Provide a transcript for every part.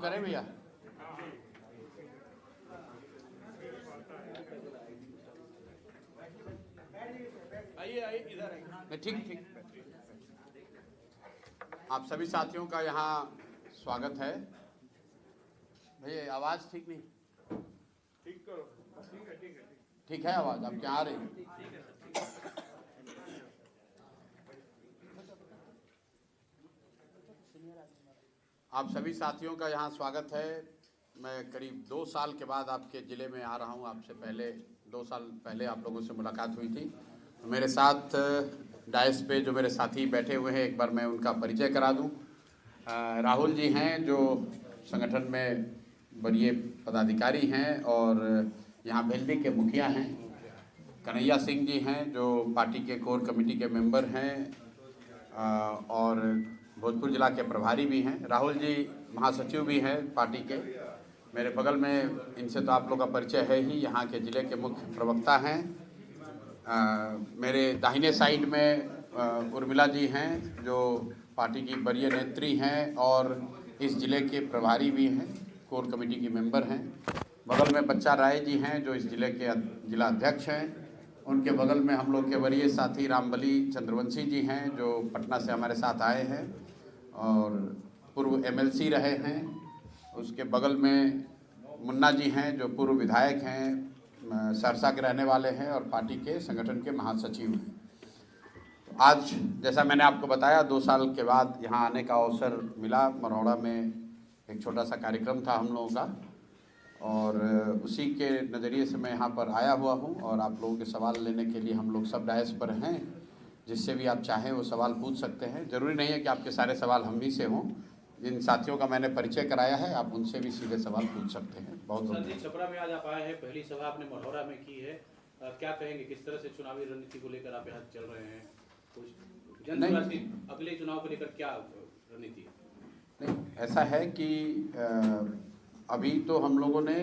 करें भैया? आइए इधर आइए। ठीक ठीक। आप सभी साथियों का यहाँ स्वागत है। भैया आवाज़ ठीक नहीं? ठीक करो। ठीक है आवाज़ आपकी आ रही है? आप सभी साथियों का यहाँ स्वागत है। मैं करीब 2 साल के बाद आपके ज़िले में आ रहा हूँ। आपसे पहले 2 साल पहले आप लोगों से मुलाकात हुई थी। तो मेरे साथ डायस पे जो मेरे साथी बैठे हुए हैं, एक बार मैं उनका परिचय करा दूँ। राहुल जी हैं जो संगठन में वरीय पदाधिकारी हैं और यहाँ भेल्दी के मुखिया हैं। कन्हैया सिंह जी हैं जो पार्टी के कोर कमेटी के मेंबर हैं और भोजपुर जिला के प्रभारी भी हैं। राहुल जी महासचिव भी हैं पार्टी के। मेरे बगल में, इनसे तो आप लोग का परिचय है ही, यहाँ के ज़िले के मुख्य प्रवक्ता हैं। मेरे दाहिने साइड में उर्मिला जी हैं जो पार्टी की वरीय नेत्री हैं और इस ज़िले के प्रभारी भी हैं, कोर कमेटी की मेंबर हैं। बगल में बच्चा राय जी हैं जो इस ज़िले के जिला अध्यक्ष हैं। उनके बगल में हम लोग के वरीय साथी रामबली चंद्रवंशी जी हैं जो पटना से हमारे साथ आए हैं और पूर्व MLC रहे हैं। उसके बगल में मुन्ना जी हैं जो पूर्व विधायक हैं, सरसा के रहने वाले हैं और पार्टी के संगठन के महासचिव हैं। तो आज जैसा मैंने आपको बताया 2 साल के बाद यहाँ आने का अवसर मिला। मरौड़ा में एक छोटा सा कार्यक्रम था हम लोगों का और उसी के नज़रिए से मैं यहाँ पर आया हुआ हूँ और आप लोगों के सवाल लेने के लिए हम लोग सब डायस पर हैं। जिससे भी आप चाहें वो सवाल पूछ सकते हैं। ज़रूरी नहीं है कि आपके सारे सवाल हम ही से हों। जिन साथियों का मैंने परिचय कराया है आप उनसे भी सीधे सवाल पूछ सकते हैं। बहुत बहुत छपरा में आज आप आए हैं, पहली सभा आपने मढ़ौरा में की है। क्या कहेंगे, किस तरह से चुनावी रणनीति को लेकर आप यहाँ चल रहे हैं? कुछ जनसुराज की अगले चुनाव को लेकर क्या रणनीति है? नहीं, ऐसा है कि अभी तो हम लोगों ने,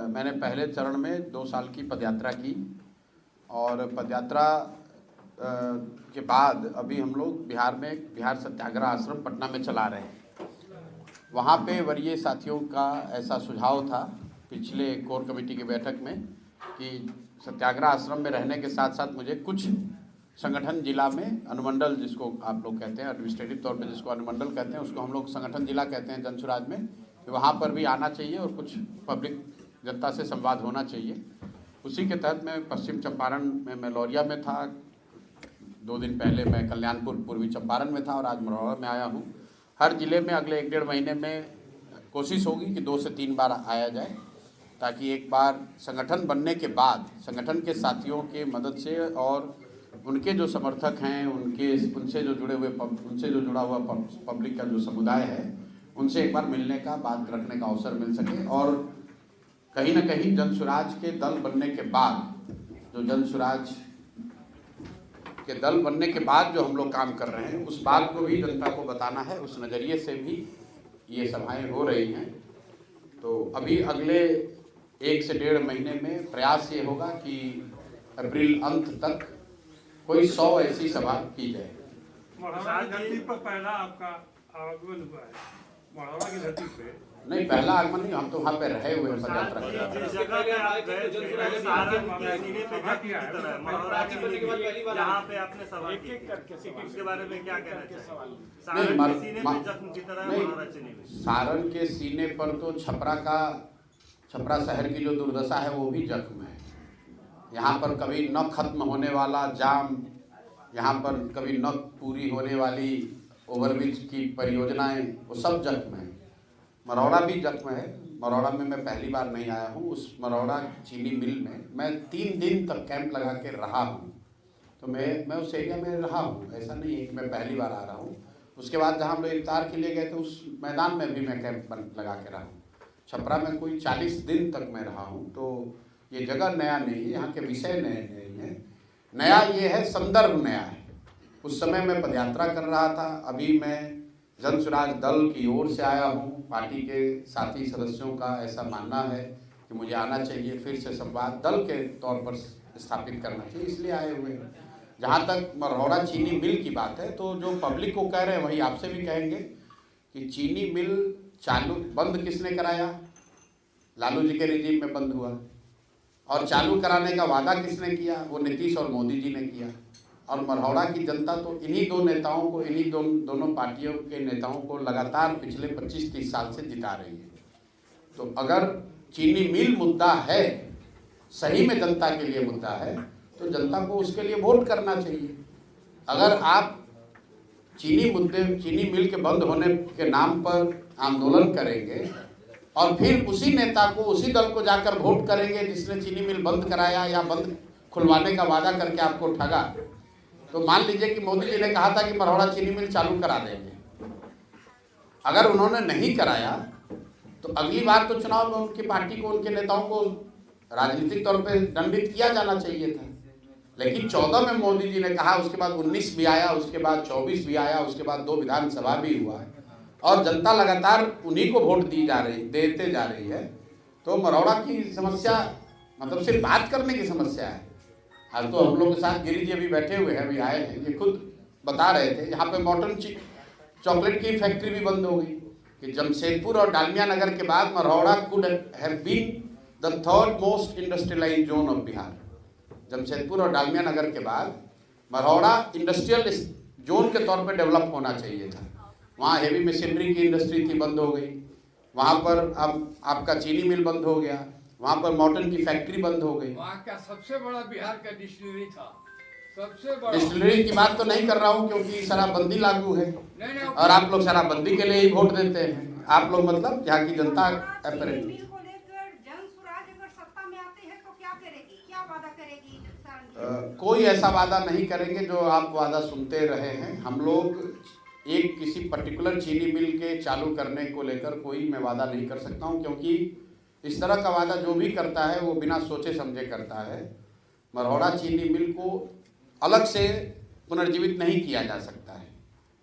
मैंने पहले चरण में 2 साल की पदयात्रा की और पदयात्रा के बाद अभी हम लोग बिहार में बिहार सत्याग्रह आश्रम पटना में चला रहे हैं। वहाँ पे वरीय साथियों का ऐसा सुझाव था पिछले कोर कमेटी की बैठक में कि सत्याग्रह आश्रम में रहने के साथ साथ मुझे कुछ संगठन जिला में, अनुमंडल जिसको आप लोग कहते हैं, एडमिनिस्ट्रेटिव तौर पे जिसको अनुमंडल कहते हैं, उसको हम लोग संगठन जिला कहते हैं जनसुराज में, कि वहाँ पर भी आना चाहिए और कुछ पब्लिक जनता से संवाद होना चाहिए। उसी के तहत मैं पश्चिम चंपारण में, मैं लौरिया में था 2 दिन पहले, मैं कल्याणपुर पूर्वी चंपारण में था और आज मरौड़ा में आया हूँ। हर ज़िले में अगले 1-1.5 महीने में कोशिश होगी कि 2 से 3 बार आया जाए, ताकि एक बार संगठन बनने के बाद संगठन के साथियों के मदद से और उनके जो समर्थक हैं, उनसे जो जुड़ा हुआ पब्लिक का जो समुदाय है, उनसे एक बार मिलने का, बात रखने का अवसर मिल सके। और कहीं ना कहीं जनसुराज के दल बनने के बाद, जो जनसुराज के दल बनने के बाद जो हम लोग काम कर रहे हैं, उस बात को भी जनता को बताना है। उस नज़रिए से भी ये सभाएं हो रही हैं। तो अभी अगले 1 से 1.5 महीने में प्रयास ये होगा कि अप्रैल अंत तक कोई 100 ऐसी सभा की जाए। मढ़ौरा की धरती पर पहला आपका आगमन हुआ है। मढ़ौरा की धरती पे नहीं, पहला आगमन नहीं, हम तो वहाँ पे रहे हुए हैं पदयात्रा कर। यहाँ पे आपने सभा की, इसके बारे में क्या कहना चाहिए? सारण के सीने पर तो छपरा शहर की जो दुर्दशा है वो भी जख्म है। यहाँ पर कभी न खत्म होने वाला जाम, यहाँ पर कभी न पूरी होने वाली ओवरब्रिज की परियोजनाएं, वो सब जख्म है। मरौड़ा भी जख्म है। मरौड़ा में मैं पहली बार नहीं आया हूँ। उस मरौड़ा चीनी मिल में मैं 3 दिन तक कैंप लगा के रहा हूँ। तो मैं उस एरिया में रहा हूँ, ऐसा नहीं है कि मैं पहली बार आ रहा हूँ। उसके बाद जहाँ हम लोग इफ्तार के लिए गए थे उस मैदान में भी मैं कैंप लगा के रहा हूँ। छपरा में कोई 40 दिन तक मैं रहा हूँ। तो ये जगह नया नहीं है, यहाँ के विषय नए नहीं है। नया ये है, संदर्भ नया है। उस समय मैं पदयात्रा कर रहा था, अभी मैं जनसुराज दल की ओर से आया हूँ। पार्टी के साथी सदस्यों का ऐसा मानना है कि मुझे आना चाहिए, फिर से संवाद दल के तौर पर स्थापित करना चाहिए, इसलिए आए हुए हैं। जहाँ तक मरौड़ा चीनी मिल की बात है, तो जो पब्लिक को कह रहे हैं वही आपसे भी कहेंगे कि चीनी मिल चालू बंद किसने कराया? लालू जी के रिजीम में बंद हुआ। और चालू कराने का वादा किसने किया? वो नीतीश और मोदी जी ने किया। और मरहौड़ा की जनता तो इन्हीं दो नेताओं को, इन्हीं दोनों पार्टियों के नेताओं को लगातार पिछले 25-30 साल से जिता रही है। तो अगर चीनी मिल मुद्दा है, सही में जनता के लिए मुद्दा है, तो जनता को उसके लिए वोट करना चाहिए। अगर आप चीनी मिल के बंद होने के नाम पर आंदोलन करेंगे और फिर उसी नेता को, उसी दल को जाकर वोट करेंगे जिसने चीनी मिल बंद कराया या बंद खुलवाने का वादा करके आपको ठगा, तो मान लीजिए कि मोदी जी ने कहा था कि मरहौड़ा चीनी मिल चालू करा देंगे, अगर उन्होंने नहीं कराया तो अगली बार तो चुनाव में उनकी पार्टी को, उनके नेताओं को राजनीतिक तौर पे दंडित किया जाना चाहिए था। लेकिन 14 में मोदी जी ने कहा, उसके बाद 19 भी आया, उसके बाद 24 भी आया, उसके बाद 2 विधानसभा भी हुआ और जनता लगातार उन्हीं को वोट देते जा रही है। तो मरहौड़ा की समस्या मतलब सिर्फ बात करने की समस्या है। आज तो हम लोग के साथ गिरी जी अभी बैठे हुए हैं, अभी आए हैं, ये खुद बता रहे थे यहाँ पे मॉडर्न चॉकलेट की फैक्ट्री भी बंद हो गई कि जमशेदपुर और डालमिया नगर के बाद Marhaura could have been the third most industrialised zone of Bihar. Jamshedpur और डालमिया नगर के बाद मरहौड़ा इंडस्ट्रियल जोन के तौर पे डेवलप होना चाहिए था। वहाँ हेवी मशीनरी की इंडस्ट्री थी, बंद हो गई। वहाँ पर अब आपका चीनी मिल बंद हो गया, वहाँ पर मॉटन की फैक्ट्री बंद हो गई। वहाँ का सबसे बड़ा बिहार का डिस्टिलरी था, सबसे बड़ा। डिस्टिलरी की बात तो नहीं कर रहा हूँ क्योंकि शराबबंदी लागू है और आप लोग शराबबंदी के लिए ही वोट देते हैं। आप लोग मतलब यहाँ की जनता अपेरेंटली कोई ऐसा वादा नहीं करेंगे जो आप वादा सुनते रहे हैं। हम लोग एक किसी पर्टिकुलर चीनी मिल के चालू करने को लेकर कोई मैं वादा नहीं कर सकता हूं, क्योंकि इस तरह का वादा जो भी करता है वो बिना सोचे समझे करता है। मरहौड़ा चीनी मिल को अलग से पुनर्जीवित नहीं किया जा सकता है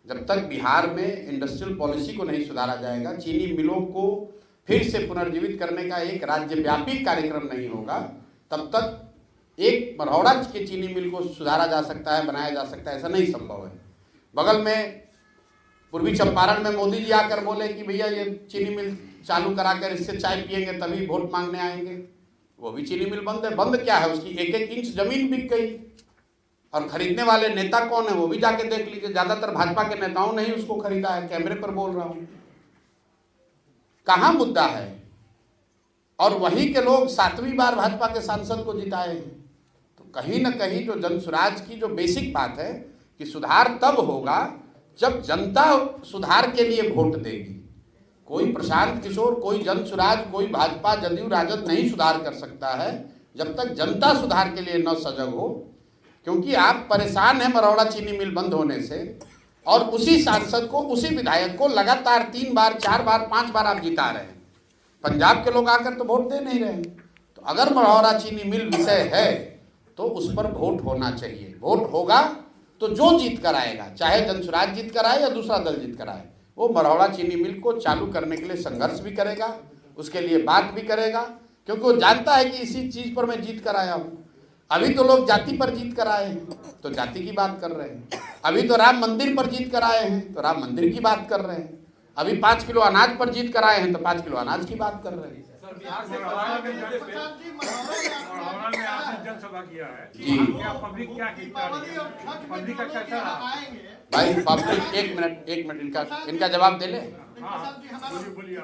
जब तक बिहार में इंडस्ट्रियल पॉलिसी को नहीं सुधारा जाएगा। चीनी मिलों को फिर से पुनर्जीवित करने का एक राज्यव्यापी कार्यक्रम नहीं होगा, तब तक एक मरहौड़ा के चीनी मिल को सुधारा जा सकता है, बनाया जा सकता है, ऐसा नहीं संभव है। बगल में पूर्वी चंपारण में मोदी जी आकर बोले कि भैया ये चीनी मिल चालू कराकर इससे चाय पियेंगे तभी वोट मांगने आएंगे, वो भी चीनी मिल बंद है। बंद क्या है, उसकी 1-1 इंच जमीन बिक गई और खरीदने वाले नेता कौन है वो भी जाके देख लीजिए। ज्यादातर भाजपा के नेताओं ने ही उसको खरीदा है, कैमरे पर बोल रहा हूं। कहां मुद्दा है? और वहीं के लोग 7वीं बार भाजपा के सांसद को जिताए हैं। तो कहीं ना कहीं जो जनसुराज की जो बेसिक बात है कि सुधार तब होगा जब जनता सुधार के लिए वोट देगी। कोई प्रशांत किशोर, कोई जनसुराज, कोई भाजपा, जदयू, राजद नहीं सुधार कर सकता है जब तक जनता सुधार के लिए न सजग हो। क्योंकि आप परेशान हैं मरहौड़ा चीनी मिल बंद होने से और उसी सांसद को, उसी विधायक को लगातार 3 बार, 4 बार, 5 बार आप जिता रहे हैं। पंजाब के लोग आकर तो वोट दे नहीं रहे। तो अगर मरहौड़ा चीनी मिल विषय है तो उस पर वोट होना चाहिए। वोट होगा तो जो जीत कर आएगा, चाहे जनसुराज जीत कर आए या दूसरा दल जीत कर आए, वो मरहौड़ा चीनी मिल को चालू करने के लिए संघर्ष भी करेगा, उसके लिए बात भी करेगा, क्योंकि वो जानता है कि इसी चीज पर मैं जीत कर आया हूँ। अभी तो लोग जाति पर जीत कर आए हैं तो जाति की बात कर रहे हैं, अभी तो राम मंदिर पर जीत कर आए हैं तो राम मंदिर की बात कर रहे हैं, अभी 5 किलो अनाज पर जीत कर आए हैं तो 5 किलो अनाज की बात कर रहे हैं। मरहौड़ा में आपने जनसभा किया है जी। पब्लिक क्या पब्लिक का कैसा रहा? भाई पब्लिक, एक मिनट इनका जवाब दे ले। बोलिए।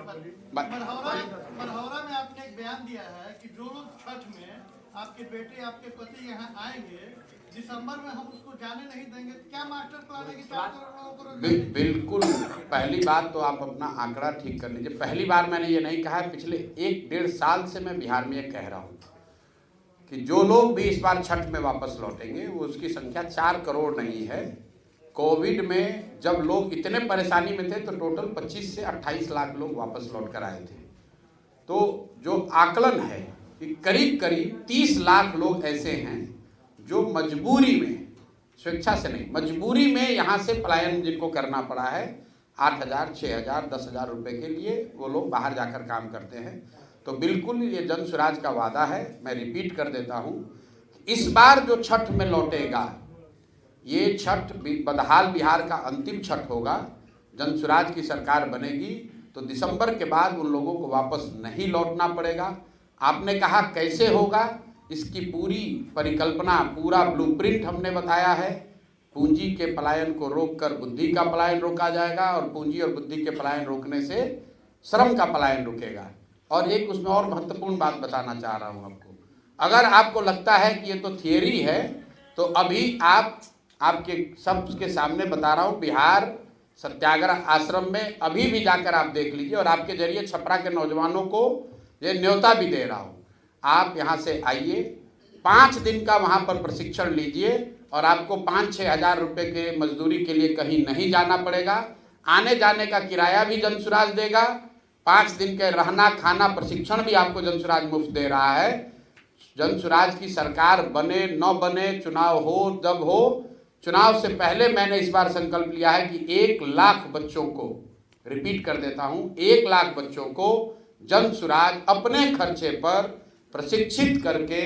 मरहौड़ा में आपने एक बयान दिया है कि जो लोग छठ में आपके बेटे, आपके पति यहाँ आएंगे, दिसंबर में हम उसको जाने नहीं देंगे। क्या मास्टर प्लान है कि 4 करोड़ लोगों को? बिल्कुल। पहली बात तो आप अपना आंकड़ा ठीक कर लीजिए। पहली बार मैंने ये नहीं कहा है, पिछले 1-1.5 साल से मैं बिहार में ये कह रहा हूँ कि जो लोग भी इस बार छठ में वापस लौटेंगे वो उसकी संख्या 4 करोड़ नहीं है। कोविड में जब लोग इतने परेशानी में थे तो टोटल 25 से 28 लाख लोग वापस लौट कर आए थे। तो जो आकलन है कि करीब 30 लाख लोग ऐसे हैं जो मजबूरी में, स्वेच्छा से नहीं, मजबूरी में यहाँ से पलायन जिनको करना पड़ा है, 8,000, 6,000, 10,000 रुपये के लिए वो लोग बाहर जाकर काम करते हैं। तो बिल्कुल ये जनसुराज का वादा है। मैं रिपीट कर देता हूँ, इस बार जो छठ में लौटेगा ये छठ बदहाल बिहार का अंतिम छठ होगा। जनसुराज की सरकार बनेगी तो दिसंबर के बाद उन लोगों को वापस नहीं लौटना पड़ेगा। आपने कहा कैसे होगा, इसकी पूरी परिकल्पना, पूरा ब्लूप्रिंट हमने बताया है। पूंजी के पलायन को रोककर बुद्धि का पलायन रोका जाएगा और पूंजी और बुद्धि के पलायन रोकने से श्रम का पलायन रुकेगा। और एक उसमें और महत्वपूर्ण बात बताना चाह रहा हूं आपको, अगर आपको लगता है कि ये तो थियरी है, तो अभी आपके सबके सामने बता रहा हूं, बिहार सत्याग्रह आश्रम में अभी भी जाकर आप देख लीजिए, और आपके जरिए छपरा के नौजवानों को ये न्योता भी दे रहा हूं, आप यहाँ से आइए, 5 दिन का वहाँ पर प्रशिक्षण लीजिए और आपको 5-6 हज़ार रुपये के मजदूरी के लिए कहीं नहीं जाना पड़ेगा। आने जाने का किराया भी जनसुराज देगा, 5 दिन के रहना खाना प्रशिक्षण भी आपको जनसुराज मुफ्त दे रहा है। जनसुराज की सरकार बने न बने, चुनाव हो जब हो, चुनाव से पहले मैंने इस बार संकल्प लिया है कि 1 लाख बच्चों को, रिपीट कर देता हूँ, 1 लाख बच्चों को जनसुराज अपने खर्चे पर प्रशिक्षित करके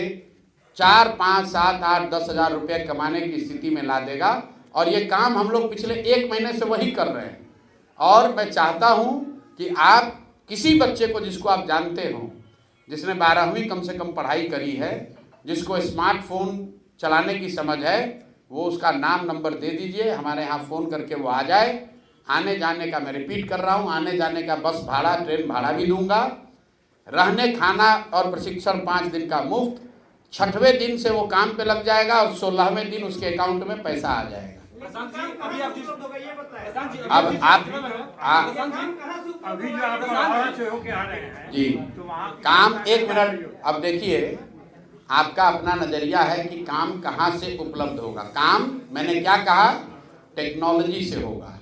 4, 5, 7, 8, 10 हज़ार रुपये कमाने की स्थिति में ला देगा। और ये काम हम लोग पिछले 1 महीने से वही कर रहे हैं। और मैं चाहता हूँ कि आप किसी बच्चे को जिसको आप जानते हो, जिसने 12वीं कम से कम पढ़ाई करी है, जिसको स्मार्टफोन चलाने की समझ है, वो उसका नाम नंबर दे दीजिए, हमारे यहाँ फ़ोन करके वो आ जाए। आने जाने का मैं रिपीट कर रहा हूँ, आने जाने का बस भाड़ा, ट्रेन भाड़ा भी दूंगा, रहने खाना और प्रशिक्षण 5 दिन का मुफ्त। 6वें दिन से वो काम पे लग जाएगा और 16वें दिन उसके अकाउंट में पैसा आ जाएगा। अब आप अभी जो आप महाराष्ट्र से होके आ रहे हैं जी, तो वहाँ काम 1 मिनट, अब देखिए आपका अपना नजरिया है कि काम कहाँ से उपलब्ध होगा। काम मैंने क्या कहा, टेक्नोलॉजी से होगा।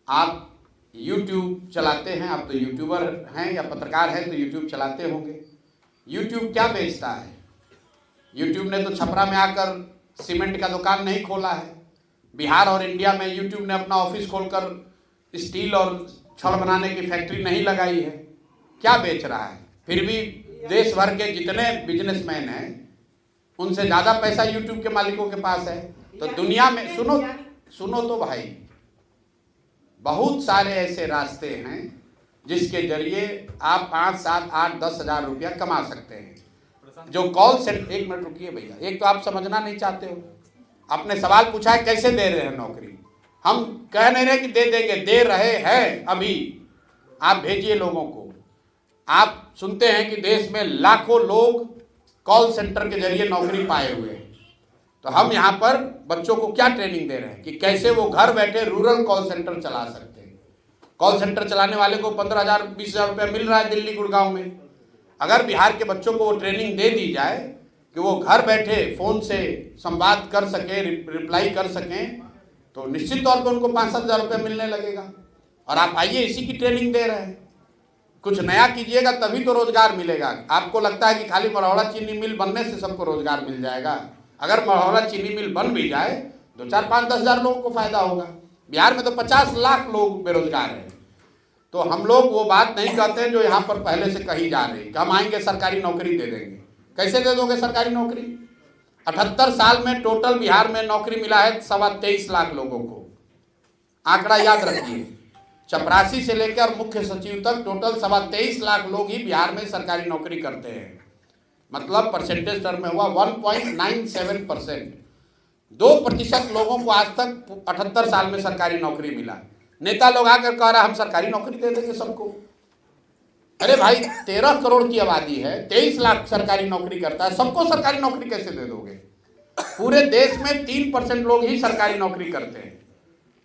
आप YouTube चलाते हैं, आप तो यूट्यूबर हैं या पत्रकार हैं तो YouTube चलाते होंगे। YouTube क्या बेचता है? YouTube ने तो छपरा में आकर सीमेंट का दुकान नहीं खोला है। बिहार और इंडिया में YouTube ने अपना ऑफिस खोलकर स्टील और छड़ बनाने की फैक्ट्री नहीं लगाई है। क्या बेच रहा है? फिर भी देश भर के जितने बिजनेसमैन हैं उनसे ज़्यादा पैसा YouTube के मालिकों के पास है। तो दुनिया में सुनो तो भाई, बहुत सारे ऐसे रास्ते हैं जिसके जरिए आप 5, 7, 8, 10 हज़ार रुपया कमा सकते हैं। जो कॉल सेंटर, 1 मिनट रुकिए भैया, एक तो आप समझना नहीं चाहते हो। आपने सवाल पूछा है कैसे दे रहे हैं नौकरी, हम कह नहीं रहे कि दे देंगे, दे रहे हैं। अभी आप भेजिए लोगों को। आप सुनते हैं कि देश में लाखों लोग कॉल सेंटर के जरिए नौकरी पाए हुए हैं। तो हम यहाँ पर बच्चों को क्या ट्रेनिंग दे रहे हैं कि कैसे वो घर बैठे रूरल कॉल सेंटर चला सकते हैं। कॉल सेंटर चलाने वाले को 15,000, 20,000 रुपया मिल रहा है दिल्ली गुड़गांव में। अगर बिहार के बच्चों को वो ट्रेनिंग दे दी जाए कि वो घर बैठे फ़ोन से संवाद कर सकें, रिप्लाई कर सकें, तो निश्चित तौर पर उनको 5-7 हज़ार रुपया मिलने लगेगा। और आप आइए, इसी की ट्रेनिंग दे रहे हैं। कुछ नया कीजिएगा तभी तो रोजगार मिलेगा। आपको लगता है कि खाली मरौड़ा चीनी मिल बनने से सबको रोजगार मिल जाएगा? अगर मरौड़ा चीनी मिल बन भी जाए तो 4, 5, 10 हज़ार लोगों को फायदा होगा। बिहार में तो 50 लाख लोग बेरोजगार हैं। तो हम लोग वो बात नहीं कहते हैं जो यहाँ पर पहले से कही जा रही कि हम आएंगे सरकारी नौकरी दे देंगे। कैसे दे दोगे सरकारी नौकरी? 78 साल में टोटल बिहार में नौकरी मिला है 23.25 लाख लोगों को। आंकड़ा याद रखिए, चपरासी से लेकर मुख्य सचिव तक टोटल 23.25 लाख लोग ही बिहार में सरकारी नौकरी करते हैं। मतलब परसेंटेज टर्म में हुआ 1.97%। 2% लोगों को आज तक 78 साल में सरकारी नौकरी मिला। नेता लोग आकर कह रहा हम सरकारी नौकरी दे देंगे सबको। अरे भाई 13 करोड़ की आबादी है, 23 लाख सरकारी नौकरी करता है, सबको सरकारी नौकरी कैसे दे दोगे? पूरे देश में 3% लोग ही सरकारी नौकरी करते हैं।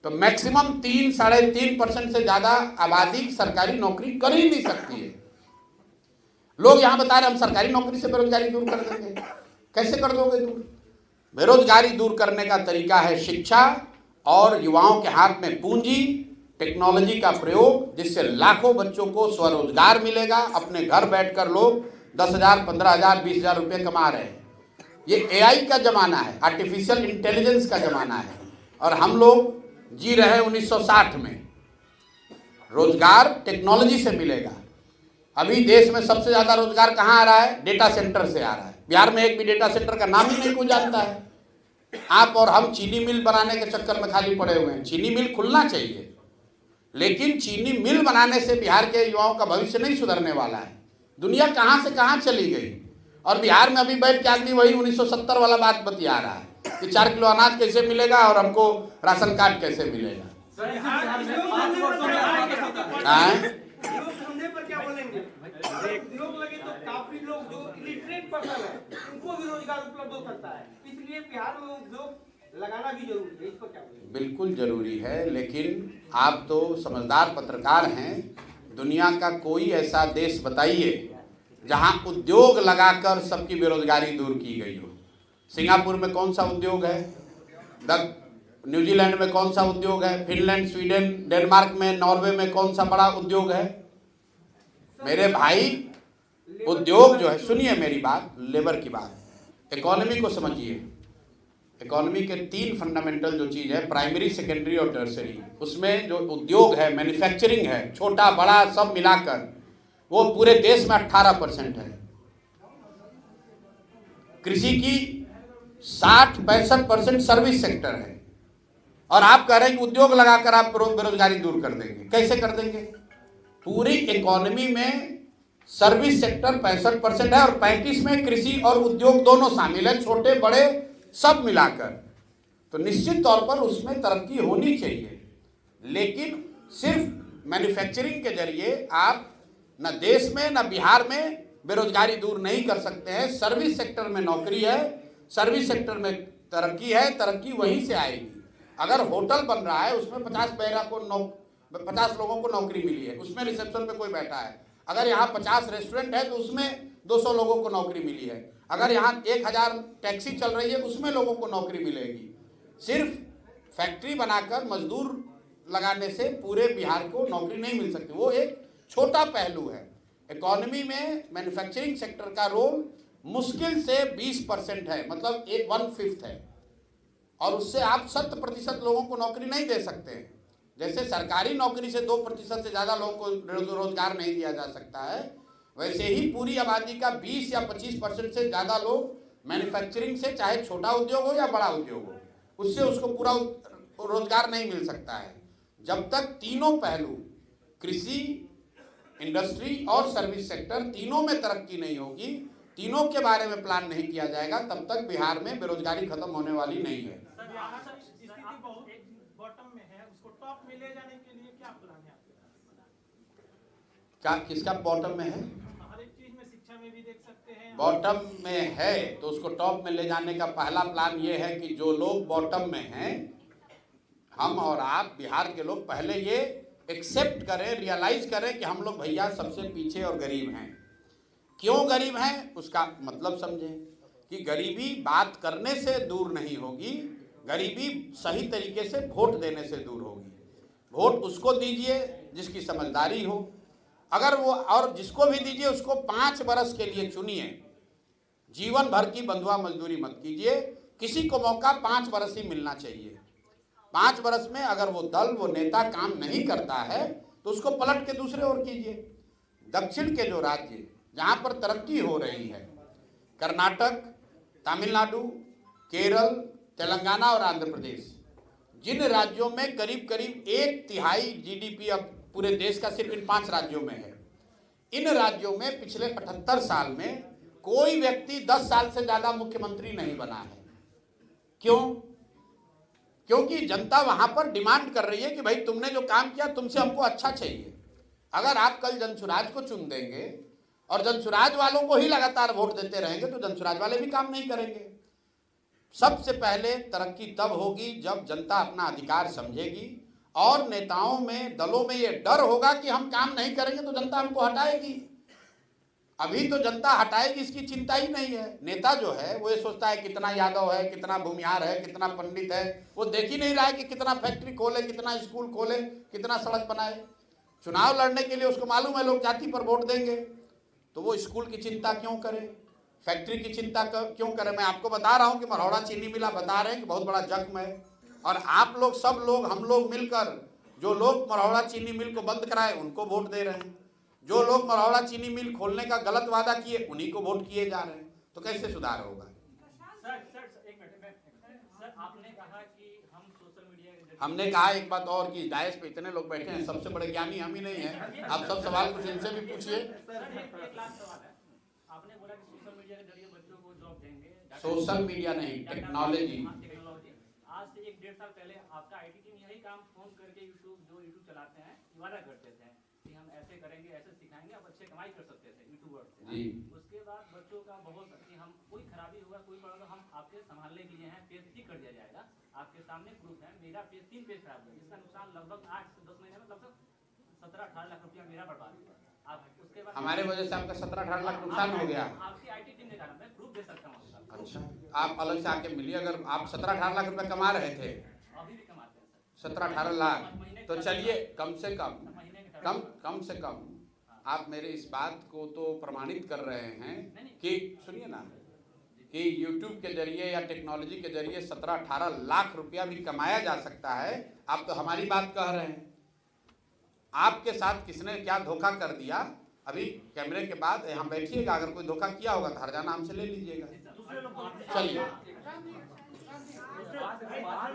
तो मैक्सिमम 3-3.5% से ज्यादा आबादी सरकारी नौकरी कर ही नहीं सकती है। लोग यहाँ बता रहे हम सरकारी नौकरी से बेरोजगारी दूर कर देंगे। कैसे कर दोगे दूर? बेरोजगारी दूर करने का तरीका है शिक्षा और युवाओं के हाथ में पूंजी, टेक्नोलॉजी का प्रयोग, जिससे लाखों बच्चों को स्वरोजगार मिलेगा। अपने घर बैठकर लोग 10,000, 15,000, 20,000 रुपये कमा रहे हैं। ये AI का जमाना है, आर्टिफिशियल इंटेलिजेंस का जमाना है, और हम लोग जी रहे हैं 1960 में। रोजगार टेक्नोलॉजी से मिलेगा। अभी देश में सबसे ज्यादा रोजगार कहाँ आ रहा है? डेटा सेंटर से आ रहा है। बिहार में एक भी डेटा सेंटर का नाम ही नहीं कोई जानता है। आप और हम चीनी मिल बनाने के चक्कर में खाली पड़े हुए हैं। चीनी मिल खुलना चाहिए, लेकिन चीनी मिल बनाने से बिहार के युवाओं का भविष्य नहीं सुधरने वाला है। दुनिया कहाँ से कहाँ चली गई और बिहार में अभी बैठ के आदमी वही 1970 वाला बात बतिया रहा है कि 4 किलो अनाज कैसे मिलेगा और हमको राशन कार्ड कैसे मिलेगा। पर क्या बोलेंगे? उद्योग लगे तो काफी लोग जो इलिटरेट पर्सन है उनको भी रोजगार उपलब्ध हो सकता है, इसलिए बिहार में उद्योग लगाना भी जरूरी है। इसको क्या बोलेंगे? बिल्कुल जरूरी है, लेकिन आप तो समझदार पत्रकार हैं। दुनिया का कोई ऐसा देश बताइए जहां उद्योग लगाकर सबकी बेरोजगारी दूर की गई हो। सिंगापुर में कौन सा उद्योग है? न्यूजीलैंड में कौन सा उद्योग है? फिनलैंड, स्वीडन, डेनमार्क में, नॉर्वे में कौन सा बड़ा उद्योग है? मेरे भाई उद्योग जो है, सुनिए मेरी बात, लेबर की बात, इकोनॉमी को समझिए। इकोनॉमी के 3 फंडामेंटल जो चीज़ है, प्राइमरी, सेकेंडरी और टर्सरी, उसमें जो उद्योग है, मैन्युफैक्चरिंग है, छोटा बड़ा सब मिलाकर वो पूरे देश में 18% है। कृषि की 60-65% सर्विस सेक्टर है। और आप कह रहे हैं कि उद्योग लगाकर आप बेरोजगारी दूर कर देंगे। कैसे कर देंगे? पूरी इकोनॉमी में सर्विस सेक्टर 65% है और 35 में कृषि और उद्योग दोनों शामिल है, छोटे बड़े सब मिलाकर। तो निश्चित तौर पर उसमें तरक्की होनी चाहिए, लेकिन सिर्फ मैन्युफैक्चरिंग के जरिए आप न देश में न बिहार में बेरोजगारी दूर नहीं कर सकते हैं। सर्विस सेक्टर में नौकरी है, सर्विस सेक्टर में तरक्की है, तरक्की वहीं से आएगी। अगर होटल बन रहा है उसमें 50 लोगों को नौकरी मिली है, उसमें रिसेप्शन पे कोई बैठा है। अगर यहाँ 50 रेस्टोरेंट है तो उसमें 200 लोगों को नौकरी मिली है। अगर यहाँ 1000 टैक्सी चल रही है उसमें लोगों को नौकरी मिलेगी। सिर्फ फैक्ट्री बनाकर मजदूर लगाने से पूरे बिहार को नौकरी नहीं मिल सकती। वो एक छोटा पहलू है। इकोनॉमी में मैन्युफैक्चरिंग सेक्टर का रोल मुश्किल से 20% है, मतलब 1/5 है, और उससे आप 100% लोगों को नौकरी नहीं दे सकते हैं। जैसे सरकारी नौकरी से 2% से ज़्यादा लोगों को रोजगार नहीं दिया जा सकता है, वैसे ही पूरी आबादी का 20 या 25% से ज़्यादा लोग मैन्युफैक्चरिंग से, चाहे छोटा उद्योग हो या बड़ा उद्योग हो, उससे उसको पूरा रोजगार नहीं मिल सकता है। जब तक तीनों पहलू, कृषि, इंडस्ट्री और सर्विस सेक्टर, तीनों में तरक्की नहीं होगी, तीनों के बारे में प्लान नहीं किया जाएगा, तब तक बिहार में बेरोजगारी खत्म होने वाली नहीं है। बॉटम में है, उसको टॉप में ले जाने के लिए क्या प्लान है? क्या किसका बॉटम में है? हर एक चीज में, शिक्षा में भी देख सकते हैं। बॉटम में है तो उसको टॉप में ले जाने का पहला प्लान ये है कि जो लोग बॉटम में हैं, हम और आप बिहार के लोग पहले ये एक्सेप्ट करें, रियलाइज करें कि हम लोग भैया सबसे पीछे और गरीब हैं। क्यों गरीब हैं उसका मतलब समझें कि गरीबी बात करने से दूर नहीं होगी, गरीबी सही तरीके से वोट देने से दूर होगी। वोट उसको दीजिए जिसकी समझदारी हो, अगर वो, और जिसको भी दीजिए उसको 5 बरस के लिए चुनिए। जीवन भर की बंधुआ मजदूरी मत कीजिए, किसी को मौका 5 बरस ही मिलना चाहिए। 5 बरस में अगर वो दल, वो नेता काम नहीं करता है तो उसको पलट के दूसरे ओर कीजिए। दक्षिण के जो राज्य जहाँ पर तरक्की हो रही है, कर्नाटक, तमिलनाडु, केरल, तेलंगाना और आंध्र प्रदेश, जिन राज्यों में करीब करीब 1/3 जीडीपी अब पूरे देश का सिर्फ इन 5 राज्यों में है, इन राज्यों में पिछले 78 साल में कोई व्यक्ति 10 साल से ज़्यादा मुख्यमंत्री नहीं बना है। क्यों? क्योंकि जनता वहाँ पर डिमांड कर रही है कि भाई तुमने जो काम किया तुमसे हमको अच्छा चाहिए। अगर आप कल जनसुराज को चुन देंगे और जनसुराज वालों को ही लगातार वोट देते रहेंगे तो जनसुराज वाले भी काम नहीं करेंगे। सबसे पहले तरक्की तब होगी जब जनता अपना अधिकार समझेगी और नेताओं में, दलों में ये डर होगा कि हम काम नहीं करेंगे तो जनता हमको हटाएगी। अभी तो जनता हटाएगी इसकी चिंता ही नहीं है। नेता जो है वो ये सोचता है कितना यादव है, कितना भूमिहार है, कितना पंडित है, वो देख ही नहीं रहा है कि कितना फैक्ट्री खोले, कितना स्कूल खोले, कितना सड़क बनाए। चुनाव लड़ने के लिए उसको मालूम है लोग जाति पर वोट देंगे, तो वो स्कूल की चिंता क्यों करे, फैक्ट्री की चिंता क्यों करे। मैं आपको बता रहा हूँ कि मरौड़ा चीनी मिला बता रहे हैं कि बहुत बड़ा जख्म है, और आप लोग, सब लोग, हम लोग मिलकर, जो लोग मरौड़ा चीनी मिल को बंद कराए उनको वोट दे रहे हैं, जो लोग मरौड़ा चीनी मिल खोलने का गलत वादा किए उन्हीं को वोट किए जा रहे हैं। तो कैसे सुधार होगा? सर एक मिनट, सर आपने कहा कि हम सोशल मीडिया के हमने कहा एक बात और कि डायस पे इतने लोग बैठे हैं, सबसे बड़े ज्ञानी हम ही नहीं है। आप सब सवाल कुछ इनसे भी पूछिए। आपने बोला कि सोशल मीडिया के जरिए बच्चों को जॉब देंगे। सोशल मीडिया नहीं, टेक्नोलॉजी। आज से 1-1.5 साल पहले आपका आईटी टीम यही काम फोन करके यूट्यूब चलाते हैं वादा करते थे कि हम ऐसे करेंगे, ऐसे सिखाएंगे, आप अच्छे कमाई कर सकते थे यूट्यूबर से। उसके बाद बच्चों का बहुत कि हम कोई खराबी होगा, कोई पड़ा, हम आपके संभालने के लिए हैं, पेज ठीक कर दिया जाएगा। आपके सामने प्रूफ है, मेरा पेज 3 पेज खराब है, इसका नुकसान लगभग 8 से 10 महीने में लगभग 17-18 लाख रुपया मेरा बर्बाद हुआ। आप उसके बाद हमारे वजह से आपका 17-18 लाख नुकसान हो गया। आपकी आईटी टीम ने कहा, मैं प्रूफ दे सकता हूँ। अच्छा, आप अलग से आके मिलिए। अगर आप 17-18 लाख रुपए कमा रहे थे, अभी भी कमाते हैं सर, 17-18 लाख, तो चलिए कम से कम आप मेरे इस बात को तो प्रमाणित कर रहे हैं कि सुनिए ना, कि YouTube के जरिए या टेक्नोलॉजी के जरिए 17-18 लाख रुपया भी कमाया जा सकता है। आप तो हमारी बात कह रहे हैं। आपके साथ किसने क्या धोखा कर दिया, अभी कैमरे के बाद यहाँ बैठिएगा, अगर कोई धोखा किया होगा तो हरजाना हमसे ले लीजिएगा। चलिए,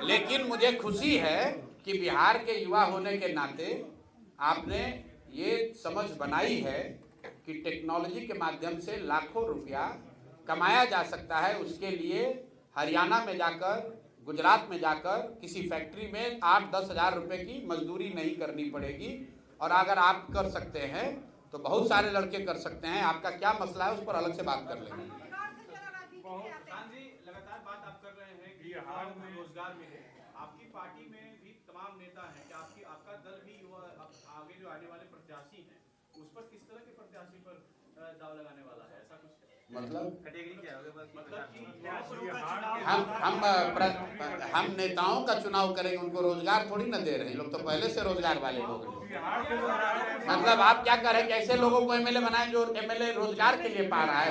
लेकिन मुझे खुशी है कि बिहार के युवा होने के नाते आपने ये समझ बनाई है कि टेक्नोलॉजी के माध्यम से लाखों रुपया कमाया जा सकता है। उसके लिए हरियाणा में जाकर, गुजरात में जाकर किसी फैक्ट्री में 8-10 हज़ार रुपये की मजदूरी नहीं करनी पड़ेगी। और अगर आप कर सकते हैं तो बहुत सारे लड़के कर सकते हैं। आपका क्या मसला है उस पर अलग से बात कर लेंगे। लगातार बात आप कर रहे हैं कि बिहार में रोजगार मिले, आपकी पार्टी में भी तमाम नेता हैं कि आपका दल भी आगे जो आने वाले प्रत्याशी हैं उस पर किस तरह के प्रत्याशी पर दाव लगाने वाला है, ऐसा कुछ मतलब कैटेगरी क्या होगा? मतलब कि हम नेताओं का चुनाव करेंगे, उनको रोजगार थोड़ी ना दे रहे हैं। लोग तो पहले से रोजगार वाले लोग हैं। मतलब आप क्या कह रहे हैं कि ऐसे लोगों को एमएलए बनाएं जो एमएलए रोजगार के लिए पा रहा है?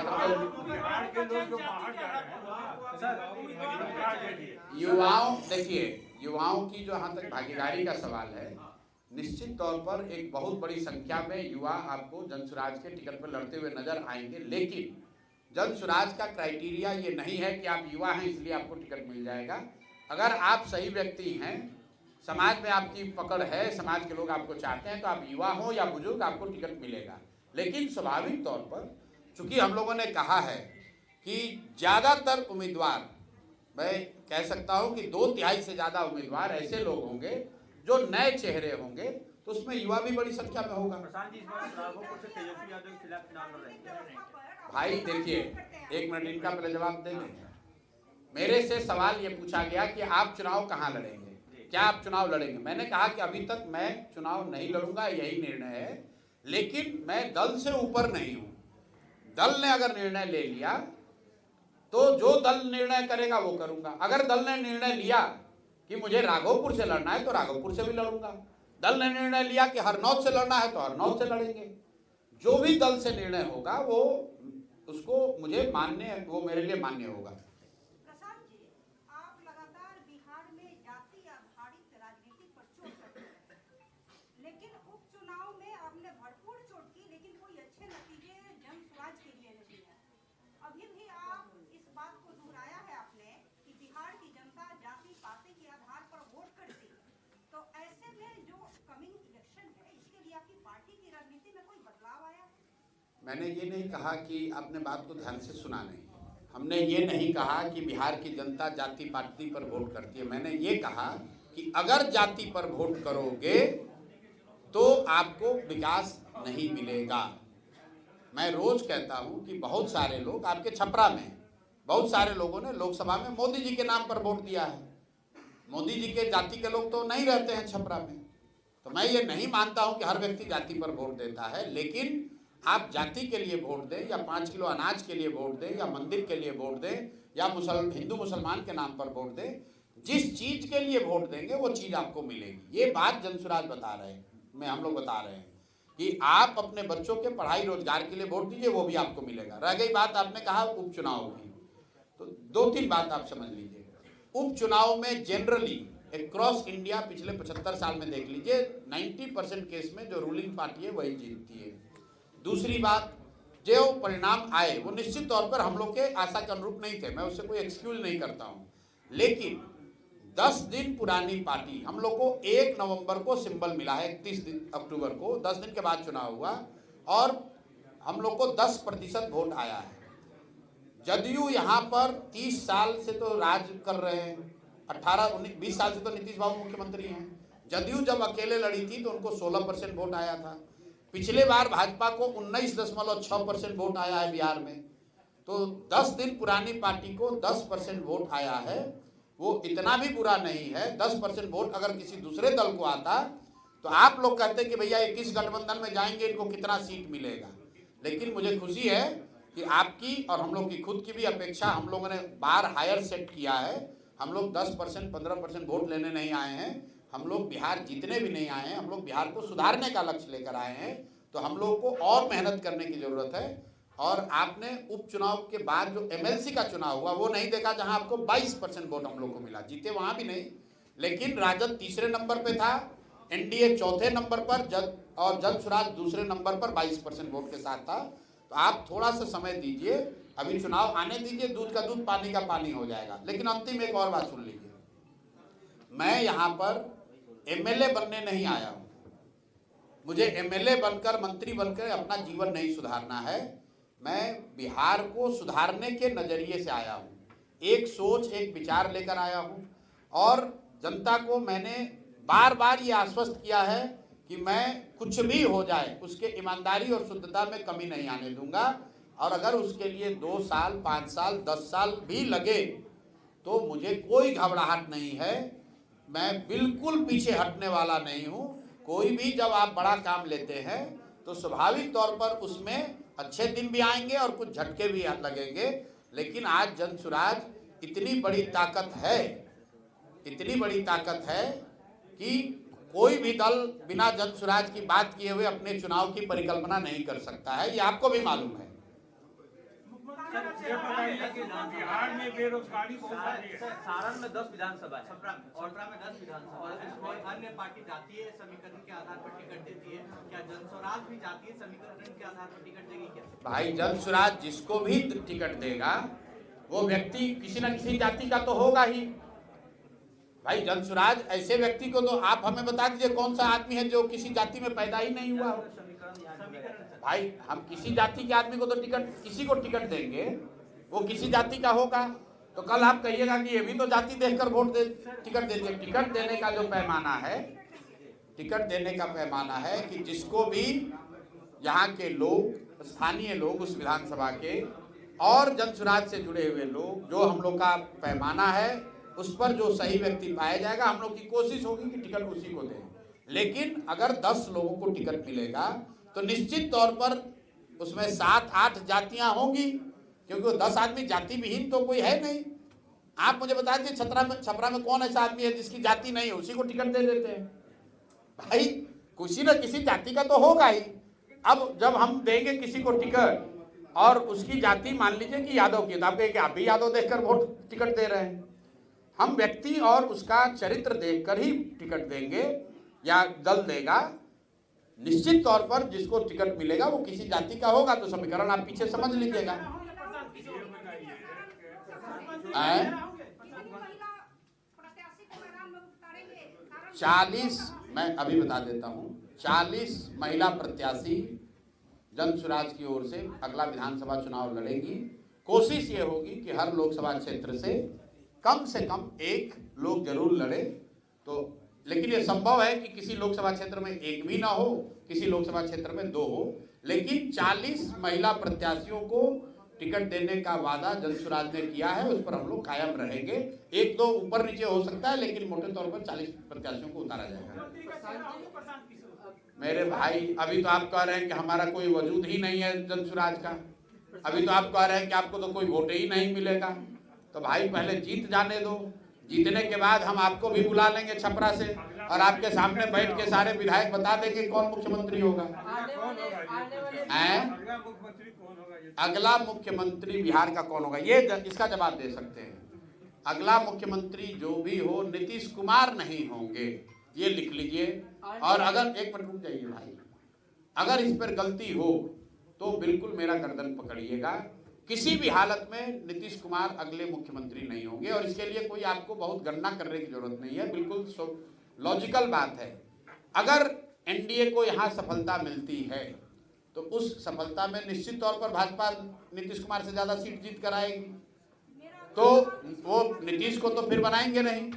युवाओं, देखिए, युवाओं की जो यहाँ तक भागीदारी का सवाल है, निश्चित तौर पर एक बहुत बड़ी संख्या में युवा आपको जनसुराज के टिकट पर लड़ते हुए नजर आएंगे। लेकिन जनसुराज का क्राइटेरिया ये नहीं है कि आप युवा हैं इसलिए आपको टिकट मिल जाएगा। अगर आप सही व्यक्ति हैं, समाज में आपकी पकड़ है, समाज के लोग आपको चाहते हैं, तो आप युवा हो या बुजुर्ग, आपको टिकट मिलेगा। लेकिन स्वाभाविक तौर पर चूंकि हम लोगों ने कहा है कि ज़्यादातर उम्मीदवार, मैं कह सकता हूं कि 2/3 से ज़्यादा उम्मीदवार ऐसे लोग होंगे जो नए चेहरे होंगे, तो उसमें युवा भी बड़ी संख्या में होगा। भाई देखिए, 1 मिनट इनका पहले जवाब देंगे। मेरे से सवाल ये पूछा गया कि आप चुनाव कहाँ लड़ेंगे, क्या आप चुनाव लड़ेंगे? मैंने कहा कि अभी तक मैं चुनाव नहीं लड़ूंगा, यही निर्णय है। लेकिन मैं दल से ऊपर नहीं हूँ। दल ने अगर निर्णय ले लिया तो जो दल निर्णय करेगा वो करूंगा। अगर दल ने निर्णय लिया कि मुझे राघोपुर से लड़ना है तो राघोपुर से भी लड़ूंगा। दल ने निर्णय लिया कि हरनौत से लड़ना है तो हरनौत से लड़ेंगे। जो भी दल से निर्णय होगा वो उसको मुझे मान्य, वो मेरे लिए मान्य होगा। प्रसाद जी, आप लगातार बिहार में जाति आधारित राजनीति पर चोट करते हैं, लेकिन उपचुनाव में आपने भरपूर चोट की, लेकिन कोई अच्छे नतीजे जनसुराज के लिए नहीं है। अभी भी आप इस बात को दोहराया है आपने कि बिहार की जनता जाति पाति के आधार पर वोट करती है। तो ऐसे में जो कमिंग इलेक्शन है, इसके लिए आपकी पार्टी की रणनीति में कोई बदलाव आया? मैंने ये नहीं कहा कि आपने बात को ध्यान से सुना नहीं। हमने ये नहीं कहा कि बिहार की जनता जाति पाति पर वोट करती है। मैंने ये कहा कि अगर जाति पर वोट करोगे तो आपको विकास नहीं मिलेगा। मैं रोज कहता हूं कि बहुत सारे लोग आपके छपरा में, बहुत सारे लोगों ने लोकसभा में मोदी जी के नाम पर वोट दिया है। मोदी जी के जाति के लोग तो नहीं रहते हैं छपरा में। तो मैं ये नहीं मानता हूं कि हर व्यक्ति जाति पर वोट देता है। लेकिन आप जाति के लिए वोट दें या 5 किलो अनाज के लिए वोट दें या मंदिर के लिए वोट दें या हिंदू मुसलमान के नाम पर वोट दें, जिस चीज के लिए वोट देंगे वो चीज आपको मिलेगी। ये बात जनसुराज बता रहे हैं, हम लोग बता रहे हैं कि आप अपने बच्चों के पढ़ाई रोजगार के लिए वोट दीजिए, वो भी आपको मिलेगा। रह गई बात, आपने कहा उपचुनाव की, तो 2-3 बात आप समझ लीजिए। उपचुनाव में जनरली अक्रॉस इंडिया पिछले 75 साल में देख लीजिए, 90% केस में जो रूलिंग पार्टी है वही जीतती है। दूसरी बात, जो परिणाम आए वो निश्चित तौर पर हम लोग के आशा के अनुरूप नहीं थे, मैं उससे कोई एक्सक्यूज नहीं करता हूं। लेकिन 10 दिन पुरानी पार्टी, हम लोग को 1 नवंबर को सिंबल मिला है, 31 अक्टूबर को 10 दिन के बाद चुनाव हुआ और हम लोग को 10% वोट आया है। जदयू यहाँ पर 30 साल से तो राज कर रहे हैं, 18-19-20 साल से तो नीतीश बाबू मुख्यमंत्री हैं। जदयू जब अकेले लड़ी थी तो उनको 16% वोट आया था। पिछले बार भाजपा को 19.6% वोट आया है बिहार में। तो 10 दिन पुरानी पार्टी को 10% वोट आया है, वो इतना भी बुरा नहीं है। 10% वोट अगर किसी दूसरे दल को आता तो आप लोग कहते कि भैया ये किस गठबंधन में जाएंगे, इनको कितना सीट मिलेगा। लेकिन मुझे खुशी है कि आपकी और हम लोग की खुद की भी अपेक्षा, हम लोगों ने बार हायर सेट किया है। हम लोग 10% 15% वोट लेने नहीं आए हैं, हम लोग बिहार जीतने भी नहीं आए हैं, हम लोग बिहार को सुधारने का लक्ष्य लेकर आए हैं। तो हम लोग को और मेहनत करने की जरूरत है। और आपने उपचुनाव के बाद जो एमएलसी का चुनाव हुआ वो नहीं देखा, जहां आपको 22% वोट हम लोग को मिला। जीते वहां भी नहीं, लेकिन राजद तीसरे नंबर पे था, एनडीए चौथे नंबर पर, जन स्वराज दूसरे नंबर पर 22% वोट के साथ था। तो आप थोड़ा सा समय दीजिए, अभी चुनाव आने दीजिए, दूध का दूध पानी का पानी हो जाएगा। लेकिन अंतिम एक और बात सुन लीजिए, मैं यहाँ पर एमएलए बनने नहीं आया हूँ। मुझे एमएलए बनकर, मंत्री बनकर अपना जीवन नहीं सुधारना है। मैं बिहार को सुधारने के नज़रिए से आया हूँ, एक सोच, एक विचार लेकर आया हूँ। और जनता को मैंने बार बार ये आश्वस्त किया है कि मैं कुछ भी हो जाए उसके ईमानदारी और शुद्धता में कमी नहीं आने दूंगा। और अगर उसके लिए 2 साल, 5 साल, 10 साल भी लगे तो मुझे कोई घबराहट नहीं है। मैं बिल्कुल पीछे हटने वाला नहीं हूँ। कोई भी जब आप बड़ा काम लेते हैं तो स्वाभाविक तौर पर उसमें अच्छे दिन भी आएंगे और कुछ झटके भी लगेंगे। लेकिन आज जन स्वराज इतनी बड़ी ताकत है, इतनी बड़ी ताकत है कि कोई भी दल बिना जन स्वराज की बात किए हुए अपने चुनाव की परिकल्पना नहीं कर सकता है, ये आपको भी मालूम है। बिहार में बेरोजगारी बहुत सारी है। सारण में 10 विधानसभा है, छपरा में 10 विधानसभा और इसमें अन्य पार्टी जातीय समीकरण के आधार पर टिकट देती है। क्या जन स्वराज भी जातीय समीकरण के आधार पर टिकट देगी क्या? भाई जन स्वराज जिसको भी टिकट देगा वो व्यक्ति किसी न किसी जाति का तो होगा ही। भाई जन स्वराज ऐसे व्यक्ति को तो आप हमें बता दीजिए कौन सा आदमी है जो किसी जाति में पैदा ही नहीं हुआ हो। भाई हम किसी जाति के आदमी को तो टिकट, किसी को टिकट देंगे वो किसी जाति का होगा। तो कल आप कहिएगा कि ये भी तो जाति देखकर वोट दे, टिकट दे दिए। टिकट देने का जो पैमाना है, टिकट देने का पैमाना है कि जिसको भी यहाँ के लोग, स्थानीय लोग उस विधानसभा के और जन स्वराज से जुड़े हुए लोग, जो हम लोग का पैमाना है उस पर जो सही व्यक्ति पाया जाएगा, हम लोग की कोशिश होगी कि टिकट उसी को दें। लेकिन अगर 10 लोगों को टिकट मिलेगा तो निश्चित तौर पर उसमें 7-8 जातियां होंगी, क्योंकि वो 10 आदमी जाति विहीन तो कोई है नहीं। आप मुझे बता दीजिए छपरा में कौन ऐसा आदमी है जिसकी जाति नहीं है, उसी को टिकट दे देते हैं। भाई किसी न किसी जाति का तो होगा ही। अब जब हम देंगे किसी को टिकट और उसकी जाति मान लीजिए कि यादव की, तो आप कहेंगे आप भी यादव देखकर वोट टिकट दे रहे हैं। हम व्यक्ति और उसका चरित्र देखकर ही टिकट देंगे या दल देगा। निश्चित तौर पर जिसको टिकट मिलेगा वो किसी जाति का होगा। तो समीकरण आप पीछे समझ लीजिएगा। 40, मैं अभी बता देता हूँ, 40 महिला प्रत्याशी जन स्वराज की ओर से अगला विधानसभा चुनाव लड़ेगी। कोशिश ये होगी कि हर लोकसभा क्षेत्र से कम 1 लोग जरूर लड़े। तो लेकिन ये संभव है कि किसी लोकसभा क्षेत्र में 1 भी ना हो, किसी लोकसभा क्षेत्र में 2 हो। लेकिन 40 महिला प्रत्याशियों को टिकट देने का वादा जन स्वराज ने किया है, उस पर हम लोग कायम रहेंगे। 1-2 ऊपर नीचे हो सकता है, लेकिन मोटे तौर पर 40 प्रत्याशियों को उतारा जाएगा। मेरे भाई अभी तो आप कह रहे हैं कि हमारा कोई वजूद ही नहीं है जन स्वराज का। अभी तो आप कह रहे हैं कि आपको तो कोई वोट ही नहीं मिलेगा। तो भाई पहले जीत जाने दो, जीतने के बाद हम आपको भी बुला लेंगे छपरा से और आपके सामने बैठ के सारे विधायक बता देंगे कौन मुख्यमंत्री होगा। अगला मुख्यमंत्री बिहार का कौन होगा, ये इसका जवाब दे सकते हैं। अगला मुख्यमंत्री जो भी हो नीतीश कुमार नहीं होंगे, ये लिख लीजिए। और अगर एक मिनट रुक जाइए भाई, अगर इस पर गलती हो तो बिल्कुल मेरा गर्दन पकड़िएगा। किसी भी हालत में नीतीश कुमार अगले मुख्यमंत्री नहीं होंगे। और इसके लिए कोई आपको बहुत गणना करने की जरूरत नहीं है, बिल्कुल लॉजिकल बात है। अगर एनडीए को यहाँ सफलता मिलती है तो उस सफलता में निश्चित तौर पर भाजपा नीतीश कुमार से ज़्यादा सीट जीत कर आएगी, तो वो नीतीश को तो फिर बनाएंगे नहीं,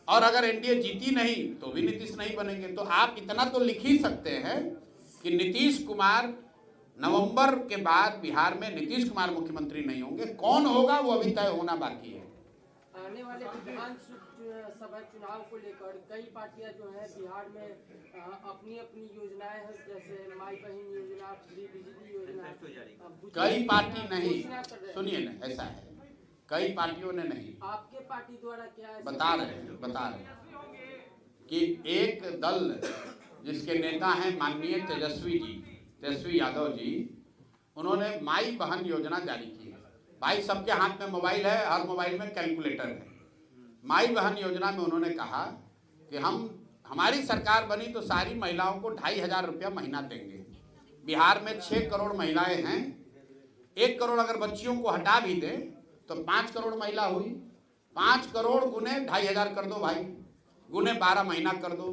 और अगर एनडीए जीती नहीं तो भी नीतीश नहीं बनेंगे। तो आप इतना तो लिख ही सकते हैं कि नीतीश कुमार नवंबर के बाद बिहार में नीतीश कुमार मुख्यमंत्री नहीं होंगे। कौन होगा वो अभी तय होना बाकी है। आने वाले विधानसभा चुनाव को लेकर कई पार्टियां जो है बिहार में अपनी अपनी योजनाएं हैं, जैसे माई बहन योजना, फ्री बिजली योजना। कई पार्टी नहीं, सुनिए ना, ऐसा है, कई पार्टियों ने नहीं, आपके पार्टी द्वारा क्या बता रहे हैं कि एक दल जिसके नेता हैं माननीय तेजस्वी यादव जी, उन्होंने माई बहन योजना जारी की है। भाई सबके हाथ में मोबाइल है, हर मोबाइल में कैलकुलेटर है। माई बहन योजना में उन्होंने कहा कि हमारी सरकार बनी तो सारी महिलाओं को 2500 रुपया महीना देंगे। बिहार में 6 करोड़ महिलाएं हैं, 1 करोड़ अगर बच्चियों को हटा भी दें तो 5 करोड़ महिला हुई। 5 करोड़ गुने 2500 कर दो भाई, गुने 12 महीना कर दो,